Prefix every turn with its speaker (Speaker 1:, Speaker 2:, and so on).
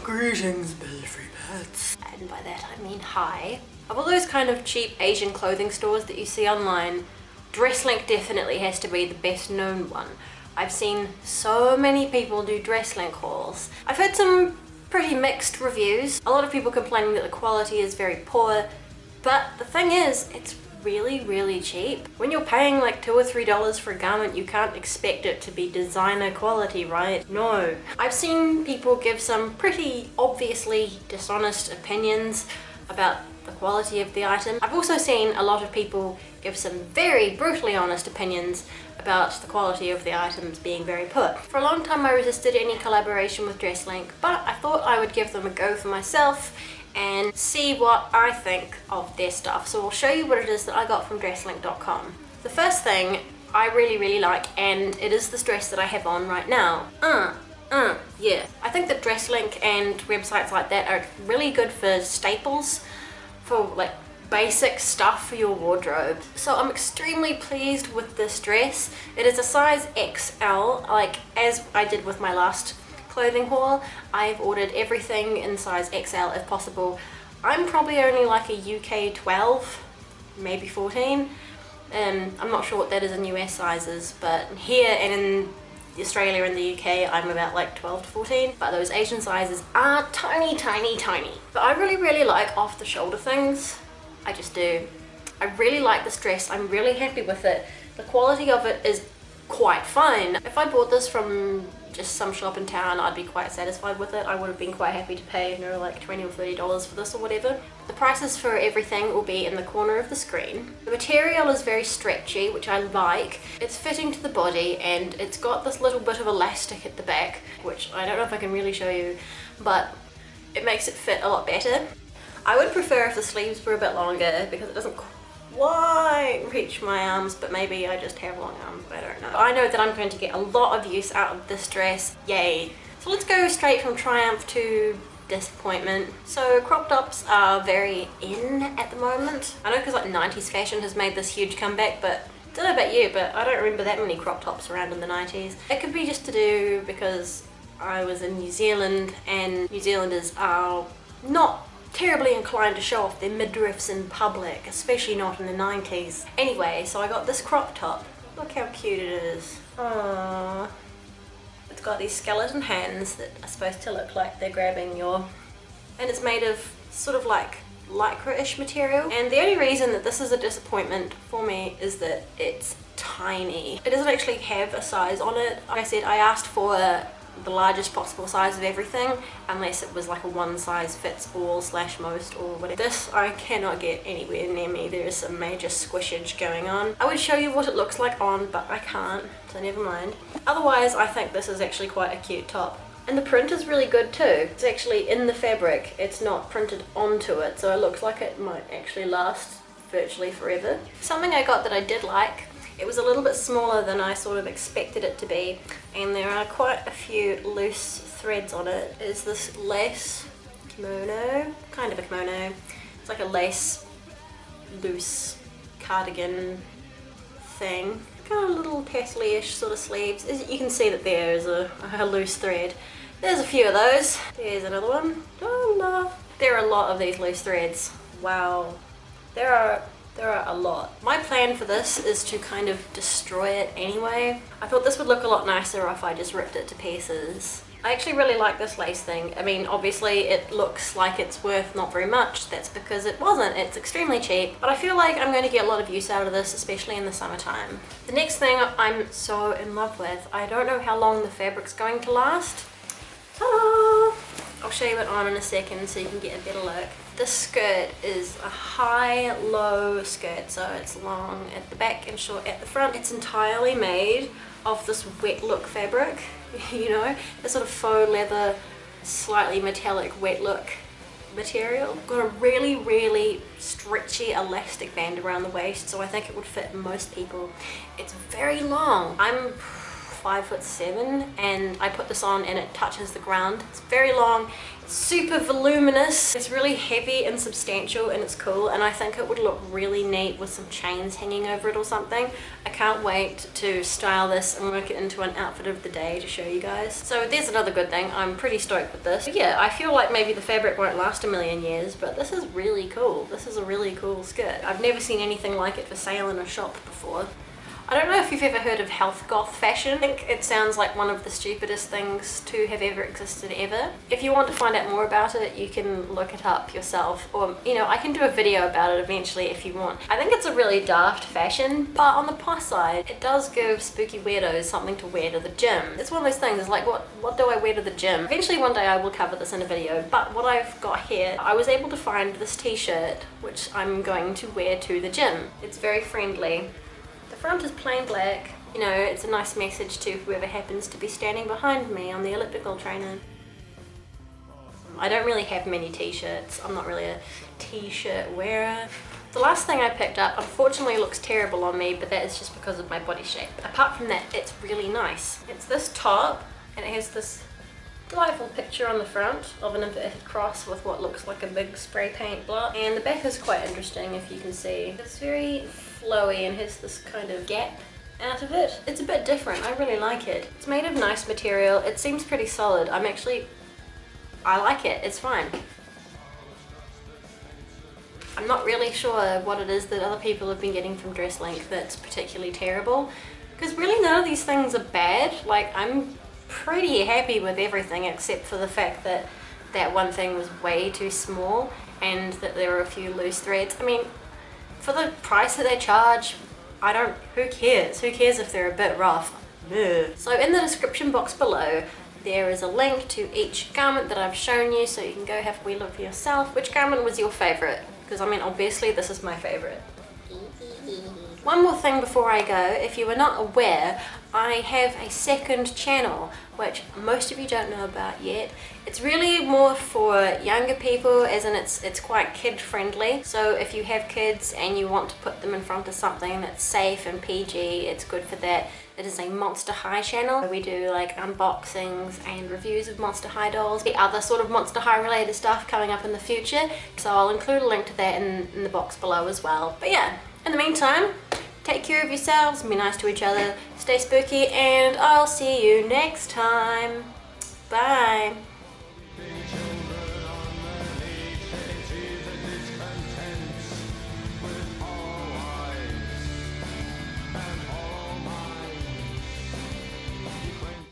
Speaker 1: Greetings, free pets.
Speaker 2: And by that I mean hi. Of all those kind of cheap Asian clothing stores that you see online, Dresslink definitely has to be the best known one. I've seen so many people do Dresslink hauls. I've heard some pretty mixed reviews. A lot of people complaining that the quality is very poor, but the thing is, it's really cheap. When you're paying like $2 or $3 for a garment, you can't expect it to be designer quality, right? No. I've seen people give some pretty obviously dishonest opinions about the quality of the item. I've also seen a lot of people give some very brutally honest opinions about the quality of the items being very poor. For a long time I resisted any collaboration with Dresslink, but I thought I would give them a go for myself and see what I think of their stuff. So I'll show you what it is that I got from Dresslink.com. The first thing I really like, and it is this dress that I have on right now. Yeah. I think that Dresslink and websites like that are really good for staples, for like basic stuff for your wardrobe. So I'm extremely pleased with this dress. It is a size XL, like as I did with my last clothing haul. I've ordered everything in size XL if possible. I'm probably only like a UK 12, maybe 14. I'm not sure what that is in US sizes, but here and in Australia and the UK I'm about like 12 to 14, but those Asian sizes are tiny. But I really like off the shoulder things. I just do. I really like this dress. I'm really happy with it. The quality of it is quite fine. If I bought this from just some shop in town, I'd be quite satisfied with it. I would have been quite happy to pay, you know, like $20 or $30 for this or whatever. The prices for everything will be in the corner of the screen. The material is very stretchy, which I like. It's fitting to the body and it's got this little bit of elastic at the back, which I don't know if I can really show you, but it makes it fit a lot better. I would prefer if the sleeves were a bit longer because it doesn't quite reach my arms, but maybe I just have long arms, I don't know. I know that I'm going to get a lot of use out of this dress, yay. So let's go straight from triumph to disappointment. So crop tops are very in at the moment. I know because like 90s fashion has made this huge comeback, but I don't know about you, but I don't remember that many crop tops around in the 90s. It could be just to do because I was in New Zealand and New Zealanders are not terribly inclined to show off their midriffs in public, especially not in the 90s. Anyway, so I got this crop top. Look how cute it is. Aww. It's got these skeleton hands that are supposed to look like they're grabbing your... And it's made of sort of like lycra-ish material. And the only reason that this is a disappointment for me is that it's tiny. It doesn't actually have a size on it. Like I said, I asked for the largest possible size of everything, unless it was like a one size fits all / most or whatever. This I cannot get anywhere near me. There is some major squishage going on. I would show you what it looks like on, but I can't, so never mind. Otherwise, I think this is actually quite a cute top. And the print is really good too. It's actually in the fabric. It's not printed onto it, so it looks like it might actually last virtually forever. Something I got that I did like, it was a little bit smaller than I sort of expected it to be, and there are quite a few loose threads on it, is this lace kimono, kind of a kimono. It's like a lace loose cardigan thing. Got a little paisley-ish sort of sleeves. As you can see that there is a loose thread. There's a few of those. There's another one. Oh, there are a lot of these loose threads. Wow. There are a lot. My plan for this is to kind of destroy it anyway. I thought this would look a lot nicer if I just ripped it to pieces. I actually really like this lace thing. I mean, obviously it looks like it's worth not very much. That's because it wasn't. It's extremely cheap. But I feel like I'm going to get a lot of use out of this, especially in the summertime. The next thing I'm so in love with, I don't know how long the fabric's going to last. Ta-da! I'll show you it on in a second so you can get a better look. This skirt is a high-low skirt, so it's long at the back and short at the front. It's entirely made of this wet look fabric, you know, this sort of faux leather, slightly metallic wet look material. Got a really stretchy elastic band around the waist, so I think it would fit most people. It's very long. I'm 5'7", and I put this on and it touches the ground. It's very long, it's super voluminous, it's really heavy and substantial, and it's cool, and I think it would look really neat with some chains hanging over it or something. I can't wait to style this and work it into an outfit of the day to show you guys. So there's another good thing, I'm pretty stoked with this. But yeah, I feel like maybe the fabric won't last a million years, but this is really cool. This is a really cool skirt. I've never seen anything like it for sale in a shop before. I don't know if you've ever heard of health goth fashion. I think it sounds like one of the stupidest things to have ever existed ever. If you want to find out more about it, you can look it up yourself, or you know, I can do a video about it eventually if you want. I think it's a really daft fashion, but on the plus side, it does give spooky weirdos something to wear to the gym. It's one of those things, like what do I wear to the gym? Eventually one day I will cover this in a video, but what I've got here, I was able to find this t-shirt, which I'm going to wear to the gym. It's very friendly. The front is plain black. You know, it's a nice message to whoever happens to be standing behind me on the elliptical trainer. I don't really have many t-shirts. I'm not really a t-shirt wearer. The last thing I picked up unfortunately looks terrible on me, but that is just because of my body shape. Apart from that, it's really nice. It's this top, and it has this delightful picture on the front of an inverted cross with what looks like a big spray paint blot, and the back is quite interesting, if you can see. It's very flowy and has this kind of gap out of it. It's a bit different, I really like it. It's made of nice material, it seems pretty solid. I like it, it's fine. I'm not really sure what it is that other people have been getting from Dresslink that's particularly terrible, because really none of these things are bad. Like, I'm pretty happy with everything except for the fact that that one thing was way too small and that there were a few loose threads. I mean, for the price that they charge, who cares? Who cares if they're a bit rough? Ugh. So in the description box below, there is a link to each garment that I've shown you, so you can go have a wee look for yourself. Which garment was your favorite? Because I mean, obviously this is my favorite. One more thing before I go, if you were not aware, I have a second channel, which most of you don't know about yet. It's really more for younger people, as in it's quite kid friendly. So if you have kids and you want to put them in front of something that's safe and PG, it's good for that. It is a Monster High channel. We do like unboxings and reviews of Monster High dolls, the other sort of Monster High related stuff coming up in the future. So I'll include a link to that in the box below as well. But yeah, in the meantime, take care of yourselves, be nice to each other, stay spooky, and I'll see you next time. Bye.